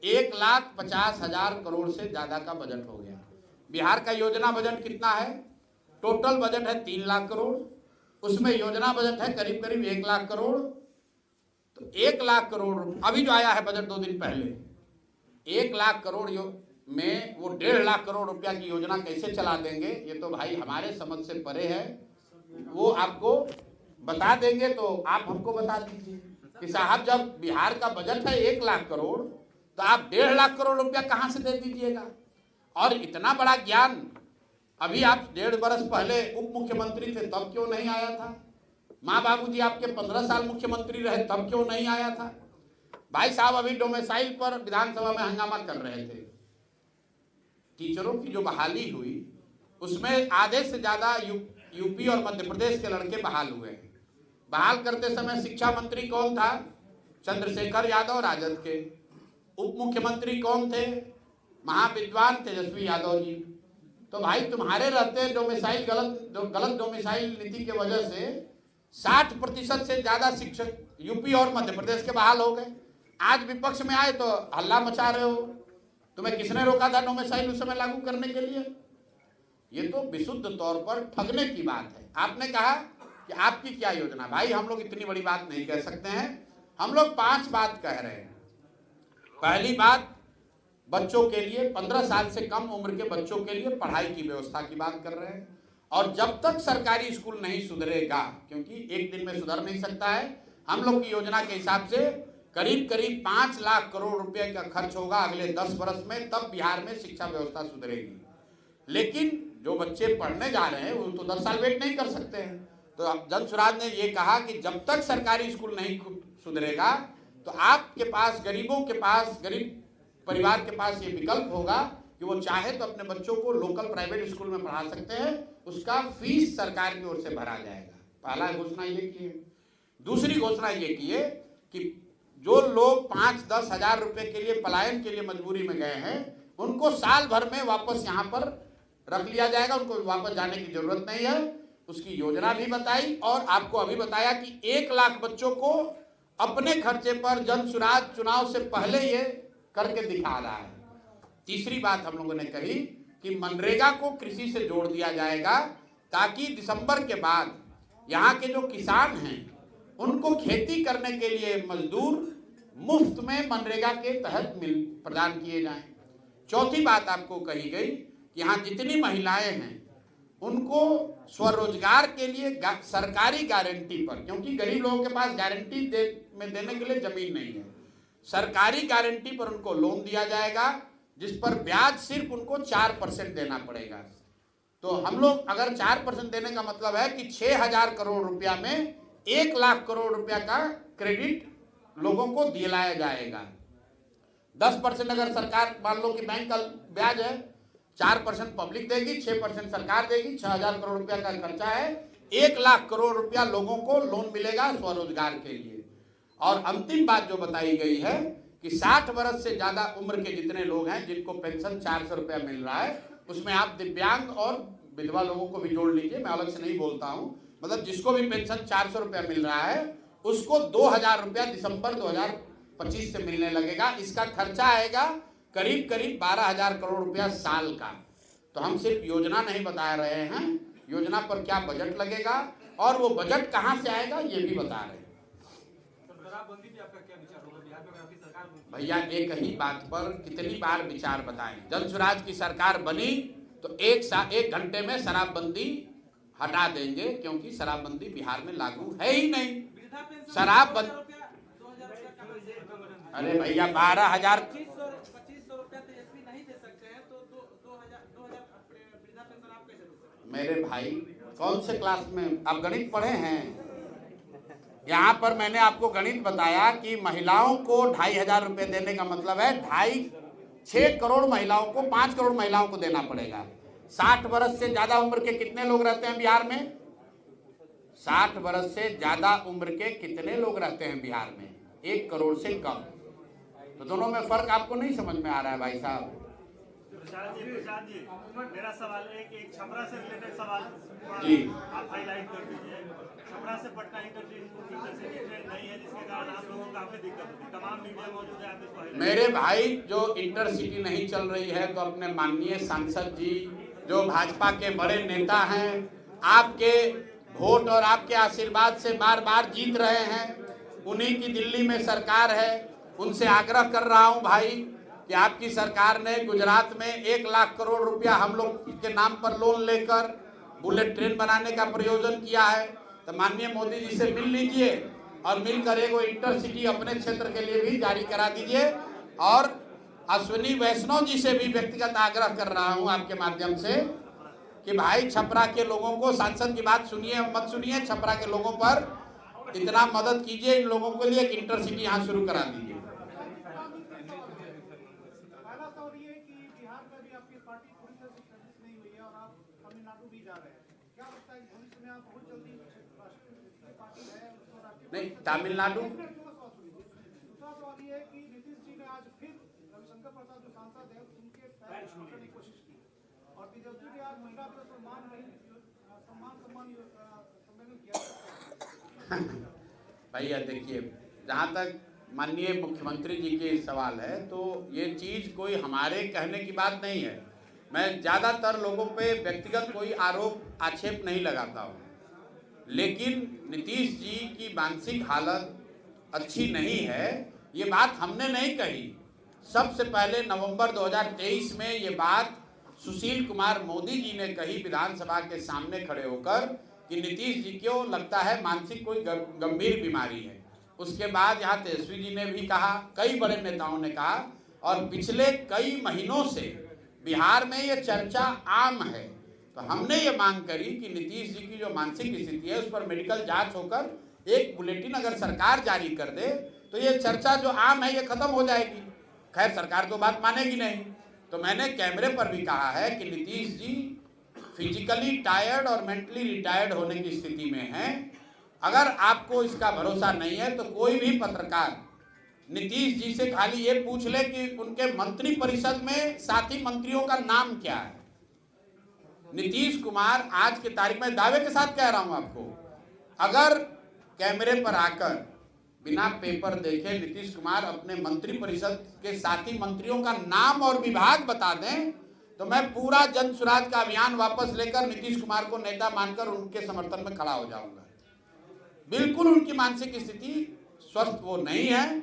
1,50,000 करोड़ से ज़्यादा का बजट हो गया। बिहार का योजना बजट कितना है? टोटल बजट है 3 लाख करोड़, उसमें योजना बजट है करीब करीब 1 लाख करोड़। तो 1 लाख करोड़ अभी जो आया है बजट 2 दिन पहले, 1 लाख करोड़ में वो 1.5 लाख करोड़ रुपया की योजना कैसे चला देंगे, ये तो भाई हमारे समझ से परे है। वो आपको बता देंगे तो आप हमको बता दीजिए कि साहब जब बिहार का बजट है 1 लाख करोड़ तो आप 1.5 लाख करोड़ रुपया कहाँ से दे दीजिएगा। और इतना बड़ा ज्ञान अभी आप 1.5 बरस पहले उप मुख्यमंत्री थे तब क्यों नहीं आया था? माँ बाबूजी आपके 15 साल मुख्यमंत्री रहे तब क्यों नहीं आया था? भाई साहब अभी डोमिसाइल पर विधानसभा में हंगामा कर रहे थे। टीचरों की जो बहाली हुई उसमें आधे से ज्यादा यूपी और मध्य प्रदेश के लड़के बहाल हुए हैं। बहाल करते समय शिक्षा मंत्री कौन था? चंद्रशेखर यादव राजद के। उप मुख्यमंत्री कौन थे? महाविद्वान तेजस्वी यादव जी। तो भाई तुम्हारे रहते डोमिसाइल गलत डोमिसाइल नीति की वजह से 60% से ज्यादा शिक्षक यूपी और मध्य प्रदेश के बहाल हो गए। आज विपक्ष में आए तो हल्ला मचा रहे हो। तुम्हें किसने रोका था डोमिसाइल उस समय लागू करने के लिए? ये तो विशुद्ध तौर पर ठगने की बात है। आपने कहा कि आपकी क्या योजना? भाई हम लोग इतनी बड़ी बात नहीं कह सकते हैं, हम लोग 5 बात कह रहे हैं। पहली बात, बच्चों के लिए 15 साल से कम उम्र के बच्चों के लिए पढ़ाई की व्यवस्था की बात कर रहे हैं। और जब तक सरकारी स्कूल नहीं सुधरेगा, क्योंकि एक दिन में सुधर नहीं सकता है, हम लोग की योजना के हिसाब से करीब करीब 5 लाख करोड़ रुपए का खर्च होगा अगले 10 वर्ष में, तब बिहार में शिक्षा व्यवस्था सुधरेगी। लेकिन जो बच्चे पढ़ने जा रहे हैं वो तो 10 साल वेट नहीं कर सकते हैं। तो जन सुराज ने ये कहा कि जब तक सरकारी स्कूल नहीं सुधरेगा तो आपके पास, गरीबों के पास, गरीब परिवार के पास ये विकल्प होगा कि वो चाहे तो अपने बच्चों को लोकल प्राइवेट स्कूल में पढ़ा सकते हैं, उसका फीस सरकार की ओर से भरा जाएगा। पहला घोषणा ये की है। दूसरी घोषणा ये की है कि जो लोग 5-10 हजार रुपए के लिए पलायन के लिए मजबूरी में गए हैं उनको साल भर में वापस यहाँ पर रख लिया जाएगा, उनको वापस जाने की जरूरत नहीं है। उसकी योजना भी बताई और आपको अभी बताया कि 1 लाख बच्चों को अपने खर्चे पर जन सुराज चुनाव से पहले ये करके दिखा रहा है। तीसरी बात हम लोगों ने कही कि मनरेगा को कृषि से जोड़ दिया जाएगा ताकि दिसंबर के बाद यहाँ के जो किसान हैं उनको खेती करने के लिए मजदूर मुफ्त में मनरेगा के तहत प्रदान किए जाएं। चौथी बात आपको कही गई कि यहाँ जितनी महिलाएं हैं उनको स्वरोजगार के लिए सरकारी गारंटी पर, क्योंकि गरीब लोगों के पास गारंटी देने के लिए जमीन नहीं है, सरकारी गारंटी पर उनको लोन दिया जाएगा जिस पर ब्याज सिर्फ उनको 4% देना पड़ेगा। तो हम लोग अगर 4% देने का मतलब है कि 6,000 करोड़ रुपया में 1 लाख करोड़ रुपया का क्रेडिट लोगों को दिलाया जाएगा। 10% अगर सरकार, मान लो कि बैंक का ब्याज है, 4% पब्लिक देगी, 6% सरकार देगी, 6,000 करोड़ रुपया का खर्चा है, 1 लाख करोड़ रुपया लोगों को लोन मिलेगा स्वरोजगार के लिए। और अंतिम बात जो बताई गई है कि 60 वर्ष से ज्यादा उम्र के जितने लोग हैं जिनको पेंशन 400 रुपया मिल रहा है, उसमें आप दिव्यांग और विधवा लोगों को भी जोड़ लीजिए, मैं अलग से नहीं बोलता हूँ, मतलब जिसको भी पेंशन 400 रुपया मिल रहा है उसको 2000 रुपया दिसंबर 2025 से मिलने लगेगा। इसका खर्चा आएगा करीब करीब 12,000 करोड़ रुपया साल का। तो हम सिर्फ योजना नहीं बता रहे हैं, योजना पर क्या बजट लगेगा और वो बजट कहाँ से आएगा ये भी बता रहे हैं। भैया एक ही बात पर कितनी बार विचार बताएं। जन स्वराज की सरकार बनी तो एक घंटे में शराबबंदी हटा देंगे, क्योंकि शराबबंदी बिहार में लागू है ही नहीं। शराबबंदी, अरे भैया 12,000 2500 रुपया तेजस्वी नहीं दे सकते हैं तो 2000 वृद्धा पेंशन आप कैसे दे सकते हैं? मेरे भाई कौन से क्लास में आप गणित पढ़े हैं? यहाँ पर मैंने आपको गणित बताया कि महिलाओं को 2,500 रुपये देने का मतलब है 6 करोड़ महिलाओं को, 5 करोड़ महिलाओं को देना पड़ेगा। 60 वर्ष से ज्यादा उम्र के कितने लोग रहते हैं बिहार में? 60 वर्ष से ज्यादा उम्र के कितने लोग रहते हैं बिहार में? 1 करोड़ से कम। तो दोनों में फर्क आपको नहीं समझ में आ रहा है भाई साहब? प्रसाद जी, मेरा सवाल है कि एक छपरा से रिलेटेड सवाल जी आप हाईलाइट कर दीजिए। छपरा से पटना इंटरसिटी ट्रेन नहीं है, जिसके कारण आप लोगों को काफी दिक्कत होती है। तमाम मीडिया मौजूद है, आप इसको highlight मेरे भाई, जो इंटरसिटी नहीं चल रही है तो अपने माननीय सांसद जी जो भाजपा के बड़े नेता हैं, आपके वोट और आपके आशीर्वाद से बार बार जीत रहे हैं, उन्हीं की दिल्ली में सरकार है। उनसे आग्रह कर रहा हूं भाई कि आपकी सरकार ने गुजरात में 1 लाख करोड़ रुपया हम लोग के नाम पर लोन लेकर बुलेट ट्रेन बनाने का प्रयोजन किया है। तो माननीय मोदी जी से मिल लीजिए और मिलकर एक इंटरसिटी अपने क्षेत्र के लिए भी जारी करा दीजिए। और अश्विनी वैष्णव जी से भी व्यक्तिगत आग्रह कर रहा हूं आपके माध्यम से कि भाई छपरा के लोगों को, सांसद की बात सुनिए मत सुनिए, छपरा के लोगों पर इतना मदद कीजिए, इन लोगों के लिए एक इंटरसिटी यहाँ शुरू करा दीजिए। नहीं, तमिलनाडु भैया देखिए, जहाँ तक माननीय मुख्यमंत्री जी के सवाल है तो ये चीज़ कोई हमारे कहने की बात नहीं है। मैं ज़्यादातर लोगों पे व्यक्तिगत कोई आरोप आक्षेप नहीं लगाता हूँ, लेकिन नीतीश जी की मानसिक हालत अच्छी नहीं है, ये बात हमने नहीं कही। सबसे पहले नवंबर 2023 में ये बात सुशील कुमार मोदी जी ने कही विधानसभा के सामने खड़े होकर कि नीतीश जी को लगता है मानसिक कोई गंभीर बीमारी है। उसके बाद यहाँ तेजस्वी जी ने भी कहा, कई बड़े नेताओं ने कहा, और पिछले कई महीनों से बिहार में ये चर्चा आम है। तो हमने ये मांग करी कि नीतीश जी की जो मानसिक स्थिति है उस पर मेडिकल जांच होकर एक बुलेटिन अगर सरकार जारी कर दे तो ये चर्चा जो आम है ये खत्म हो जाएगी। खैर सरकार तो बात मानेगी नहीं। तो मैंने कैमरे पर भी कहा है कि नीतीश जी फिजिकली टायर्ड और मेंटली रिटायर्ड होने की स्थिति में हैं। अगर आपको इसका भरोसा नहीं है तो कोई भी पत्रकार नीतीश जी से खाली ये पूछ ले कि उनके मंत्री परिषद में साथी मंत्रियों का नाम क्या है। नीतीश कुमार आज की तारीख में दावे के साथ कह रहा हूं आपको, अगर कैमरे पर आकर बिना पेपर देखे नीतीश कुमार अपने मंत्री परिषद के साथी मंत्रियों का नाम और विभाग बता दें तो मैं पूरा जन स्वराज का अभियान वापस लेकर नीतीश कुमार को नेता मानकर उनके समर्थन में खड़ा हो जाऊंगा। बिल्कुल उनकी मानसिक स्थिति स्वस्थ वो नहीं है,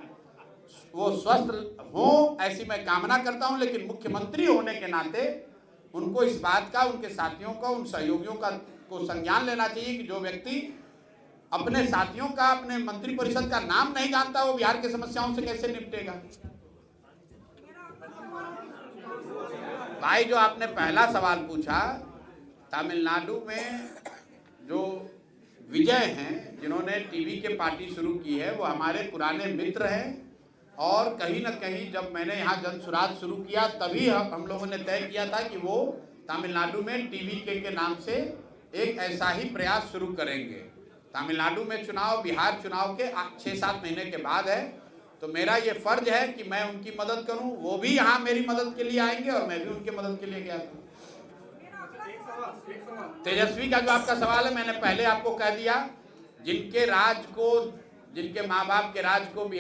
वो स्वस्थ हो ऐसी मैं कामना करता हूं, लेकिन मुख्यमंत्री होने के नाते उनको इस बात का, उनके साथियों का, उन सहयोगियों का को संज्ञान लेना चाहिए कि जो व्यक्ति अपने साथियों का, अपने मंत्री परिषद का नाम नहीं जानता वो बिहार की समस्याओं से कैसे निपटेगा। भाई जो आपने पहला सवाल पूछा, तमिलनाडु में जो विजय हैं जिन्होंने टीवी के पार्टी शुरू की है वो हमारे पुराने मित्र हैं, और कहीं ना कहीं जब मैंने यहाँ जन स्वराज शुरू किया तभी हम लोगों ने तय किया था कि वो तमिलनाडु में टीवी के नाम से एक ऐसा ही प्रयास शुरू करेंगे। तमिलनाडु में चुनाव बिहार चुनाव के 6-7 महीने के बाद है, तो मेरा ये फर्ज है कि मैं उनकी मदद करूं। वो भी यहाँ मेरी मदद के लिए आएंगे और मैं भी उनकी मदद के लिए गया था। तेजस्वी का जो आपका सवाल है, मैंने पहले आपको कह दिया, जिनके राज को, जिनके माँ बाप के राज को भी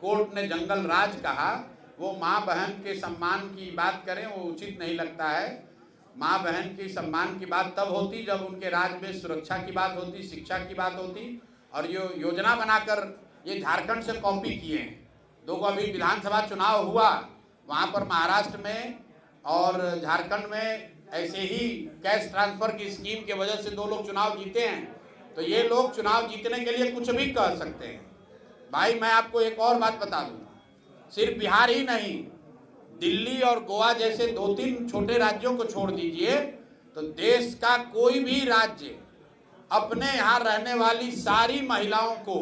कोर्ट ने जंगल राज कहा, वो माँ बहन के सम्मान की बात करें, वो उचित नहीं लगता है। माँ बहन की सम्मान की बात तब होती जब उनके राज में सुरक्षा की बात होती, शिक्षा की बात होती, और ये योजना बनाकर ये झारखंड से कॉपी किए हैं। दो को अभी विधानसभा चुनाव हुआ, वहाँ पर महाराष्ट्र में और झारखंड में ऐसे ही कैश ट्रांसफर की स्कीम की वजह से 2 लोग चुनाव जीते हैं। तो ये लोग चुनाव जीतने के लिए कुछ भी कह सकते हैं। भाई मैं आपको एक और बात बता दूं, सिर्फ बिहार ही नहीं, दिल्ली और गोवा जैसे 2-3 छोटे राज्यों को छोड़ दीजिए तो देश का कोई भी राज्य अपने यहाँ रहने वाली सारी महिलाओं को,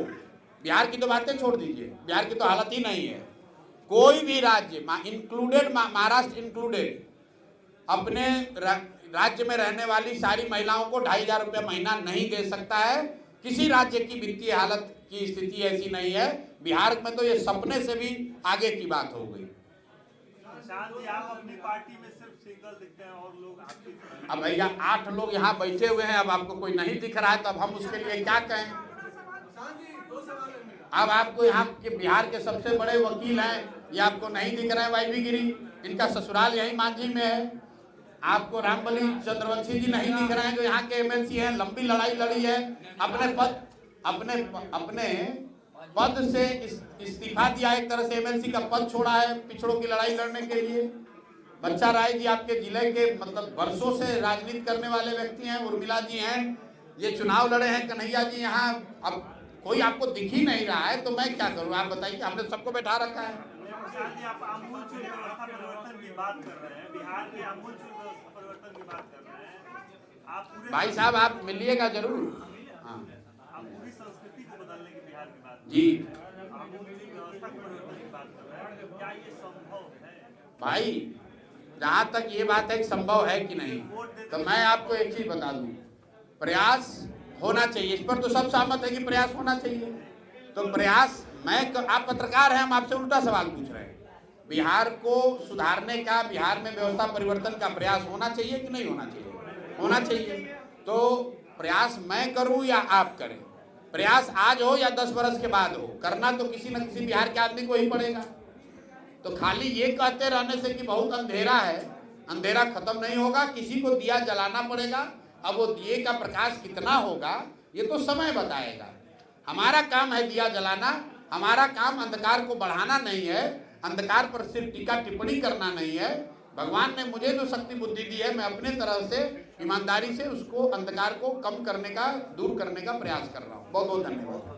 बिहार की तो बातें छोड़ दीजिए, बिहार की तो हालत ही नहीं है, कोई भी राज्य इंक्लूडेड महाराष्ट्र इंक्लूडेड, अपने राज्य में रहने वाली सारी महिलाओं को 2,500 रुपये महीना नहीं दे सकता है। किसी राज्य की वित्तीय हालत की स्थिति ऐसी नहीं है। बिहार में तो ये सपने से भी आगे की बात हो गई। आप अपनी पार्टी में सिर्फ सिंगल दिखते हैं और लोग आपकी, अब भैया 8 लोग यहाँ बैठे हुए हैं, अब आपको कोई नहीं दिख रहा है तो अब हम उसके लिए क्या कहें। अब आपको यहाँ के बिहार के सबसे बड़े वकील हैं, ये आपको नहीं दिख रहे हैं, वाईवी गिरी, इनका ससुराल यही मांझी में है। आपको रामबली चंद्रवंशी जी नहीं दिख रहे हैं जो यहाँ के एमएलसी हैं, लंबी लड़ाई लड़ी है, अपने पद से इस्तीफा दिया, एक तरह से एमएलसी का पद छोड़ा है पिछड़ों की लड़ाई लड़ने के लिए। बच्चा राय जी आपके जिले के मतलब वर्षों से राजनीति करने वाले व्यक्ति हैं, उर्मिला जी हैं, ये चुनाव लड़े हैं, कन्हैया जी यहाँ, अब कोई आपको दिख ही नहीं रहा है तो मैं क्या करूँ, आप बताइए। हमने सबको बैठा रखा है। आप आमूलचूल व्यवस्था परिवर्तन की बात कर रहे हैं, बिहार के आमूलचूल व्यवस्था परिवर्तन की बात कर रहे हैं आप पूरे, भाई साहब आप मिलिएगा जरूर। हाँ, आप पूरी संस्कृति को बदलने की बिहार की बात जी, आमूलचूल व्यवस्था परिवर्तन की बात कर रहे हैं, क्या ये संभव है? भाई जहाँ तक ये बात है कि संभव है कि नहीं, तो मैं आपको एक चीज बता दूं, प्रयास होना चाहिए। इस पर तो सब सहमत है कि प्रयास होना चाहिए। तो प्रयास, आप पत्रकार हैं, हम आपसे उल्टा सवाल पूछ रहे हैं। बिहार को सुधारने का, बिहार में व्यवस्था परिवर्तन का प्रयास होना चाहिए कि नहीं होना चाहिए? होना चाहिए। तो प्रयास मैं करूं या आप करें, प्रयास आज हो या 10 वर्ष के बाद हो, करना तो किसी न किसी बिहार के आदमी को ही पड़ेगा। तो खाली ये कहते रहने से कि बहुत अंधेरा है, अंधेरा खत्म नहीं होगा, किसी को दिया जलाना पड़ेगा। अब वो दिए का प्रकाश कितना होगा ये तो समय बताएगा। हमारा काम है दिया जलाना, हमारा काम अंधकार को बढ़ाना नहीं है, अंधकार पर सिर्फ टीका टिप्पणी करना नहीं है। भगवान ने मुझे जो शक्ति बुद्धि दी है, मैं अपने तरफ से ईमानदारी से उसको, अंधकार को कम करने का, दूर करने का प्रयास कर रहा हूँ। बहुत बहुत धन्यवाद।